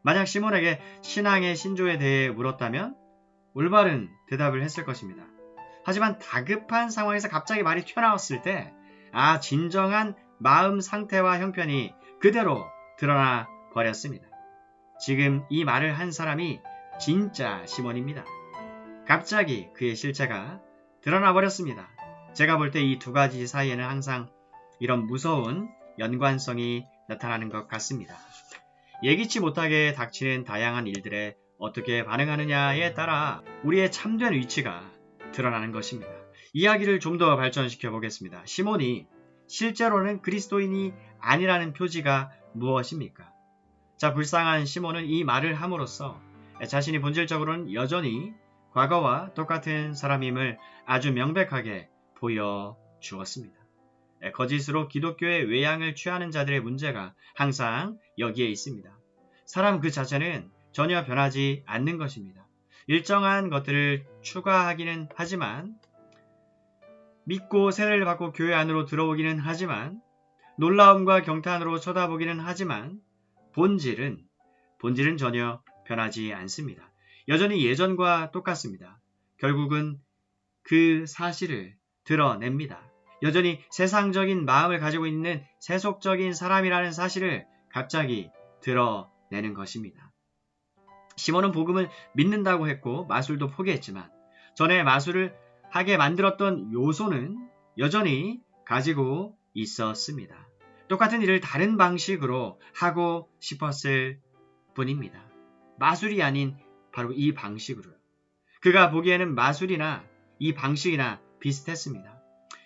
만약 시몬에게 신앙의 신조에 대해 물었다면 올바른 대답을 했을 것입니다. 하지만 다급한 상황에서 갑자기 말이 튀어나왔을 때 진정한 마음 상태와 형편이 그대로 드러나 버렸습니다. 지금 이 말을 한 사람이 진짜 시몬입니다. 갑자기 그의 실체가 드러나 버렸습니다. 제가 볼 때 이 두 가지 사이에는 항상 이런 무서운 연관성이 나타나는 것 같습니다. 예기치 못하게 닥치는 다양한 일들에 어떻게 반응하느냐에 따라 우리의 참된 위치가 드러나는 것입니다. 이야기를 좀 더 발전시켜 보겠습니다. 시몬이 실제로는 그리스도인이 아니라는 표지가 무엇입니까? 불쌍한 시몬은 이 말을 함으로써 자신이 본질적으로는 여전히 과거와 똑같은 사람임을 아주 명백하게 보여주었습니다. 거짓으로 기독교의 외양을 취하는 자들의 문제가 항상 여기에 있습니다. 사람 그 자체는 전혀 변하지 않는 것입니다. 일정한 것들을 추가하기는 하지만, 믿고 세례를 받고 교회 안으로 들어오기는 하지만, 놀라움과 경탄으로 쳐다보기는 하지만 본질은 전혀 변하지 않습니다. 여전히 예전과 똑같습니다. 결국은 그 사실을 드러냅니다. 여전히 세상적인 마음을 가지고 있는 세속적인 사람이라는 사실을 갑자기 드러내는 것입니다. 시몬은 복음을 믿는다고 했고 마술도 포기했지만 전에 마술을 하게 만들었던 요소는 여전히 가지고 있었습니다. 똑같은 일을 다른 방식으로 하고 싶었을 뿐입니다. 마술이 아닌 바로 이 방식으로요. 그가 보기에는 마술이나 이 방식이나 비슷했습니다.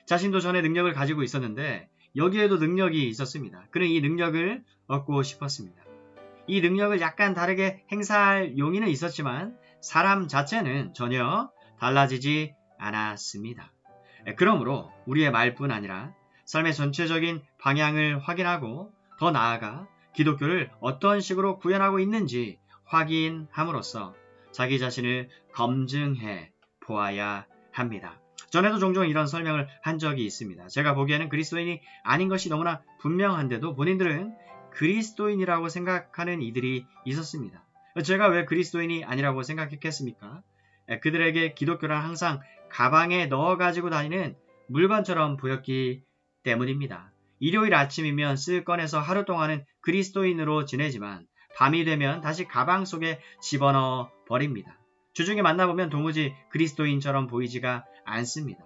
자신도 전에 능력을 가지고 있었는데 여기에도 능력이 있었습니다. 그는 이 능력을 얻고 싶었습니다. 이 능력을 약간 다르게 행사할 용의는 있었지만 사람 자체는 전혀 달라지지 않았습니다. 그러므로 우리의 말뿐 아니라 삶의 전체적인 방향을 확인하고 더 나아가 기독교를 어떤 식으로 구현하고 있는지 확인함으로써 자기 자신을 검증해 보아야 합니다. 전에도 종종 이런 설명을 한 적이 있습니다. 제가 보기에는 그리스도인이 아닌 것이 너무나 분명한데도 본인들은 그리스도인이라고 생각하는 이들이 있었습니다. 제가 왜 그리스도인이 아니라고 생각했겠습니까? 그들에게 기독교란 항상 가방에 넣어 가지고 다니는 물건처럼 보였기 때문입니다. 일요일 아침이면 쓱 꺼내서 하루 동안은 그리스도인으로 지내지만 밤이 되면 다시 가방 속에 집어넣어 버립니다. 주중에 만나보면 도무지 그리스도인처럼 보이지가 않습니다.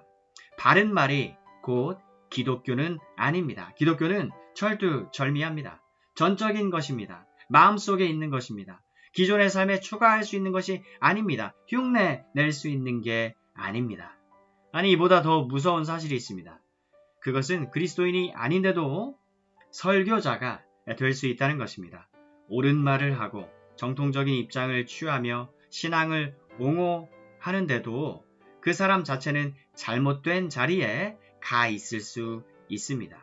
바른 말이 곧 기독교는 아닙니다. 기독교는 철두철미합니다. 전적인 것입니다. 마음속에 있는 것입니다. 기존의 삶에 추가할 수 있는 것이 아닙니다. 흉내 낼 수 있는 게 아닙니다. 이보다 더 무서운 사실이 있습니다. 그것은 그리스도인이 아닌데도 설교자가 될 수 있다는 것입니다. 옳은 말을 하고 정통적인 입장을 취하며 신앙을 옹호하는데도 그 사람 자체는 잘못된 자리에 가 있을 수 있습니다.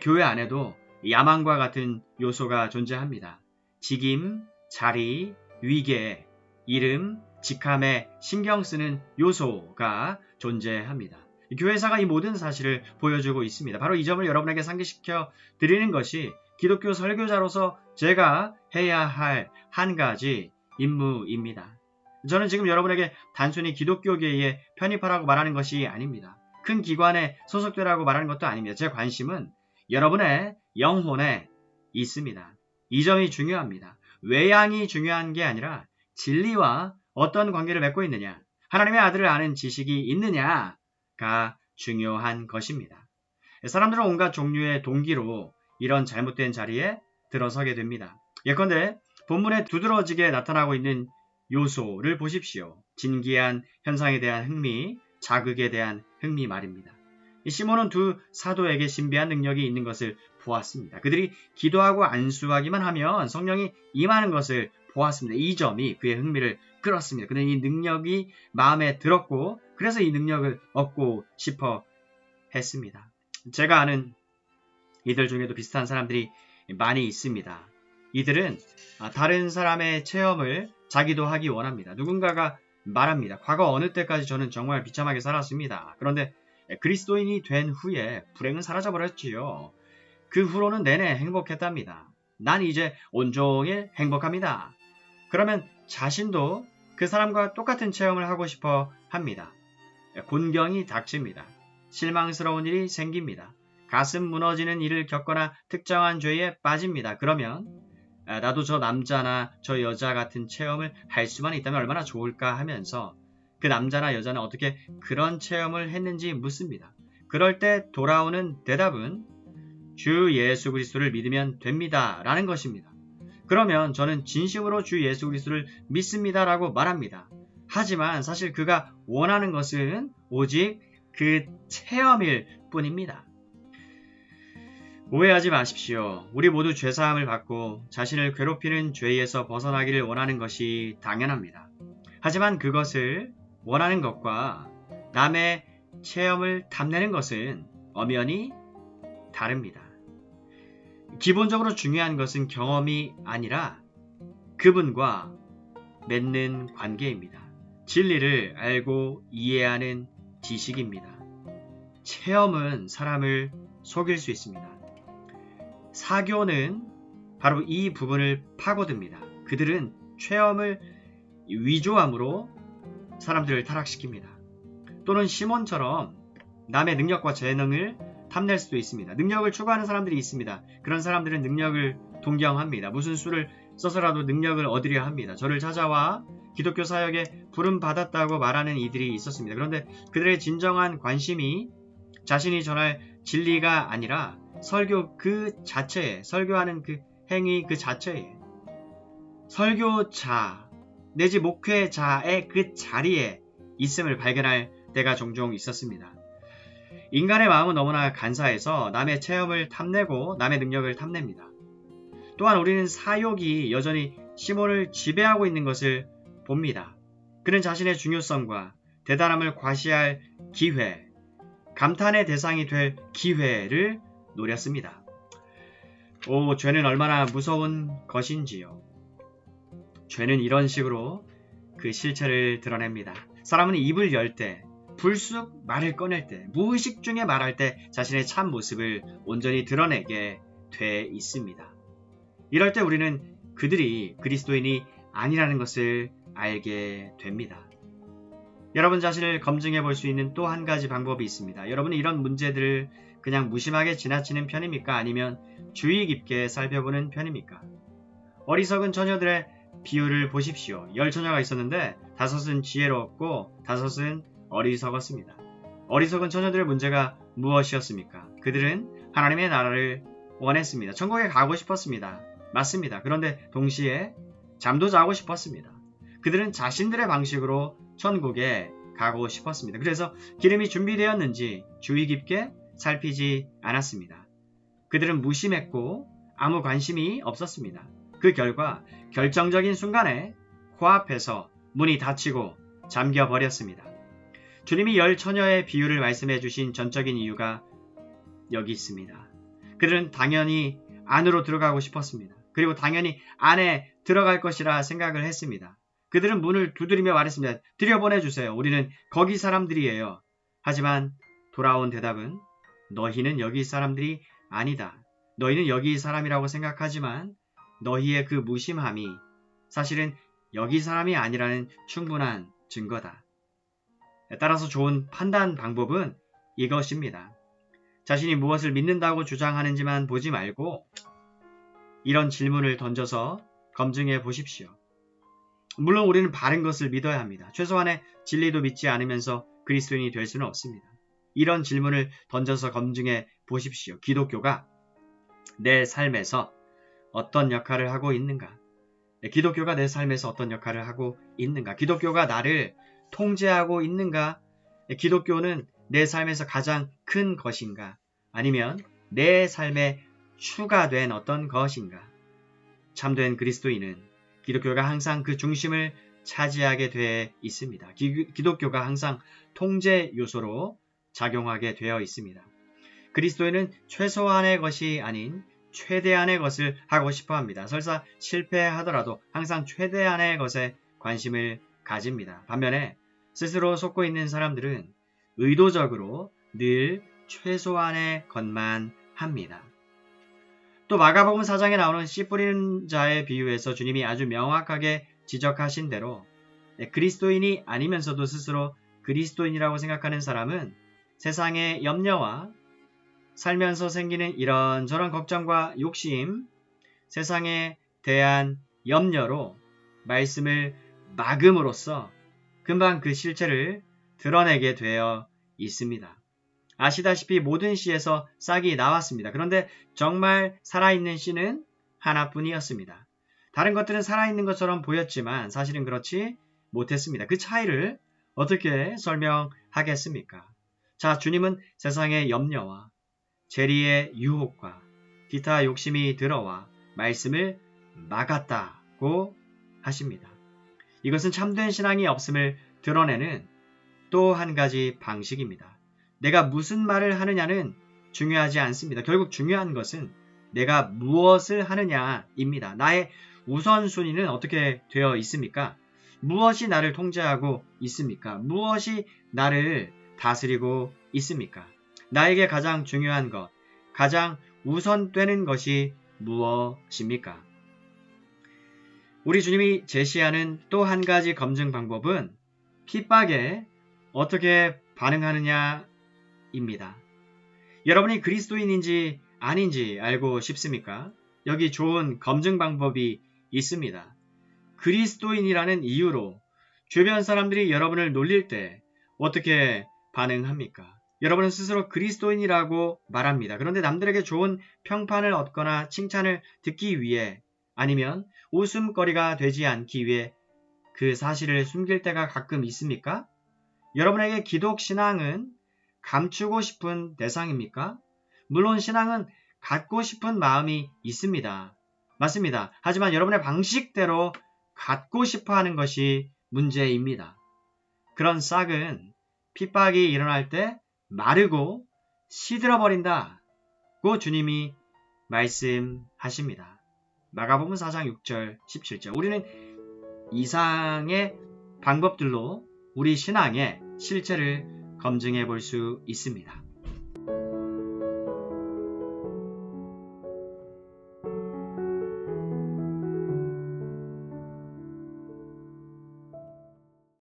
교회 안에도 야망과 같은 요소가 존재합니다. 직임, 자리, 위계, 이름, 직함에 신경 쓰는 요소가 존재합니다. 교회사가 이 모든 사실을 보여주고 있습니다. 바로 이 점을 여러분에게 상기시켜 드리는 것이 기독교 설교자로서 제가 해야 할 한 가지 임무입니다. 저는 지금 여러분에게 단순히 기독교계에 편입하라고 말하는 것이 아닙니다. 큰 기관에 소속되라고 말하는 것도 아닙니다. 제 관심은 여러분의 영혼에 있습니다. 이 점이 중요합니다. 외양이 중요한 게 아니라 진리와 어떤 관계를 맺고 있느냐, 하나님의 아들을 아는 지식이 있느냐가 중요한 것입니다. 사람들은 온갖 종류의 동기로 이런 잘못된 자리에 들어서게 됩니다. 예컨대 본문에 두드러지게 나타나고 있는 요소를 보십시오. 진기한 현상에 대한 흥미, 자극에 대한 흥미 말입니다. 시몬은 두 사도에게 신비한 능력이 있는 것을 보았습니다. 그들이 기도하고 안수하기만 하면 성령이 임하는 것을 보았습니다. 이 점이 그의 흥미를 끌었습니다. 그는 이 능력이 마음에 들었고 그래서 이 능력을 얻고 싶어 했습니다. 제가 아는 이들 중에도 비슷한 사람들이 많이 있습니다. 이들은 다른 사람의 체험을 자기도 하기 원합니다. 누군가가 말합니다. 과거 어느 때까지 저는 정말 비참하게 살았습니다. 그런데 그리스도인이 된 후에 불행은 사라져버렸지요. 그 후로는 내내 행복했답니다. 난 이제 온종일 행복합니다. 그러면 자신도 그 사람과 똑같은 체험을 하고 싶어 합니다. 곤경이 닥칩니다. 실망스러운 일이 생깁니다. 가슴 무너지는 일을 겪거나 특정한 죄에 빠집니다. 그러면 나도 저 남자나 저 여자 같은 체험을 할 수만 있다면 얼마나 좋을까 하면서 그 남자나 여자는 어떻게 그런 체험을 했는지 묻습니다. 그럴 때 돌아오는 대답은 주 예수 그리스도를 믿으면 됩니다 라는 것입니다. 그러면 저는 진심으로 주 예수 그리스도를 믿습니다 라고 말합니다. 하지만 사실 그가 원하는 것은 오직 그 체험일 뿐입니다. 오해하지 마십시오. 우리 모두 죄사함을 받고 자신을 괴롭히는 죄에서 벗어나기를 원하는 것이 당연합니다. 하지만 그것을 원하는 것과 남의 체험을 탐내는 것은 엄연히 다릅니다. 기본적으로 중요한 것은 경험이 아니라 그분과 맺는 관계입니다. 진리를 알고 이해하는 지식입니다. 체험은 사람을 속일 수 있습니다. 사교는 바로 이 부분을 파고듭니다. 그들은 체험을 위조함으로 사람들을 타락시킵니다. 또는 시몬처럼 남의 능력과 재능을 탐낼 수도 있습니다. 능력을 추구하는 사람들이 있습니다. 그런 사람들은 능력을 동경합니다. 무슨 수를 써서라도 능력을 얻으려 합니다. 저를 찾아와 기독교 사역에 부름받았다고 말하는 이들이 있었습니다. 그런데 그들의 진정한 관심이 자신이 전할 진리가 아니라 설교 그 자체에, 설교하는 그 행위 그 자체에, 설교자 내지 목회자의 그 자리에 있음을 발견할 때가 종종 있었습니다. 인간의 마음은 너무나 간사해서 남의 체험을 탐내고 남의 능력을 탐냅니다. 또한 우리는 사욕이 여전히 시몬을 지배하고 있는 것을 봅니다. 그는 자신의 중요성과 대단함을 과시할 기회, 감탄의 대상이 될 기회를 노렸습니다. 오, 죄는 얼마나 무서운 것인지요. 죄는 이런 식으로 그 실체를 드러냅니다. 사람은 입을 열 때, 불쑥 말을 꺼낼 때, 무의식 중에 말할 때 자신의 참 모습을 온전히 드러내게 돼 있습니다. 이럴 때 우리는 그들이 그리스도인이 아니라는 것을 알게 됩니다. 여러분 자신을 검증해 볼 수 있는 또 한 가지 방법이 있습니다. 여러분은 이런 문제들을 그냥 무심하게 지나치는 편입니까? 아니면 주의 깊게 살펴보는 편입니까? 어리석은 처녀들의 비유를 보십시오. 10처녀가 있었는데 5은 지혜로웠고 5은 어리석었습니다. 어리석은 처녀들의 문제가 무엇이었습니까? 그들은 하나님의 나라를 원했습니다. 천국에 가고 싶었습니다. 맞습니다. 그런데 동시에 잠도 자고 싶었습니다. 그들은 자신들의 방식으로 천국에 가고 싶었습니다. 그래서 기름이 준비되었는지 주의 깊게 살피지 않았습니다. 그들은 무심했고 아무 관심이 없었습니다. 그 결과 결정적인 순간에 코앞에서 문이 닫히고 잠겨버렸습니다. 주님이 10처녀의 비유를 말씀해 주신 전적인 이유가 여기 있습니다. 그들은 당연히 안으로 들어가고 싶었습니다. 그리고 당연히 안에 들어갈 것이라 생각을 했습니다. 그들은 문을 두드리며 말했습니다. 들여보내주세요. 우리는 거기 사람들이에요. 하지만 돌아온 대답은 너희는 여기 사람들이 아니다. 너희는 여기 사람이라고 생각하지만 너희의 그 무심함이 사실은 여기 사람이 아니라는 충분한 증거다. 따라서 좋은 판단 방법은 이것입니다. 자신이 무엇을 믿는다고 주장하는지만 보지 말고 이런 질문을 던져서 검증해 보십시오. 물론 우리는 바른 것을 믿어야 합니다. 최소한의 진리도 믿지 않으면서 그리스도인이 될 수는 없습니다. 이런 질문을 던져서 검증해 보십시오. 기독교가 내 삶에서 어떤 역할을 하고 있는가? 기독교가 내 삶에서 어떤 역할을 하고 있는가? 기독교가 나를 통제하고 있는가? 기독교는 내 삶에서 가장 큰 것인가? 아니면 내 삶에 추가된 어떤 것인가? 참된 그리스도인은 기독교가 항상 그 중심을 차지하게 되어 있습니다. 기독교가 항상 통제 요소로 작용하게 되어 있습니다. 그리스도인은 최소한의 것이 아닌 최대한의 것을 하고 싶어 합니다. 설사 실패하더라도 항상 최대한의 것에 관심을 가집니다. 반면에 스스로 속고 있는 사람들은 의도적으로 늘 최소한의 것만 합니다. 또 마가복음 4장에 나오는 씨 뿌리는 자의 비유에서 주님이 아주 명확하게 지적하신 대로 그리스도인이 아니면서도 스스로 그리스도인이라고 생각하는 사람은 세상의 염려와 살면서 생기는 이런저런 걱정과 욕심, 세상에 대한 염려로 말씀을 막음으로써 금방 그 실체를 드러내게 되어 있습니다. 아시다시피 모든 시에서 싹이 나왔습니다. 그런데 정말 살아있는 씨는 하나뿐이었습니다. 다른 것들은 살아있는 것처럼 보였지만 사실은 그렇지 못했습니다. 그 차이를 어떻게 설명하겠습니까? 자, 주님은 세상의 염려와 재리의 유혹과 기타 욕심이 들어와 말씀을 막았다고 하십니다. 이것은 참된 신앙이 없음을 드러내는 또 한 가지 방식입니다. 내가 무슨 말을 하느냐는 중요하지 않습니다. 결국 중요한 것은 내가 무엇을 하느냐입니다. 나의 우선순위는 어떻게 되어 있습니까? 무엇이 나를 통제하고 있습니까? 무엇이 나를 다스리고 있습니까? 나에게 가장 중요한 것, 가장 우선되는 것이 무엇입니까? 우리 주님이 제시하는 또 한 가지 검증 방법은 핍박에 어떻게 반응하느냐입니다. 여러분이 그리스도인인지 아닌지 알고 싶습니까? 여기 좋은 검증 방법이 있습니다. 그리스도인이라는 이유로 주변 사람들이 여러분을 놀릴 때 어떻게 반응합니까? 여러분은 스스로 그리스도인이라고 말합니다. 그런데 남들에게 좋은 평판을 얻거나 칭찬을 듣기 위해 아니면 웃음거리가 되지 않기 위해 그 사실을 숨길 때가 가끔 있습니까? 여러분에게 기독신앙은 감추고 싶은 대상입니까? 물론 신앙은 갖고 싶은 마음이 있습니다. 맞습니다. 하지만 여러분의 방식대로 갖고 싶어 하는 것이 문제입니다. 그런 싹은 핍박이 일어날 때 마르고 시들어버린다고 주님이 말씀하십니다. 마가복음 4장 6절 17절. 우리는 이상의 방법들로 우리 신앙의 실체를 검증해 볼 수 있습니다.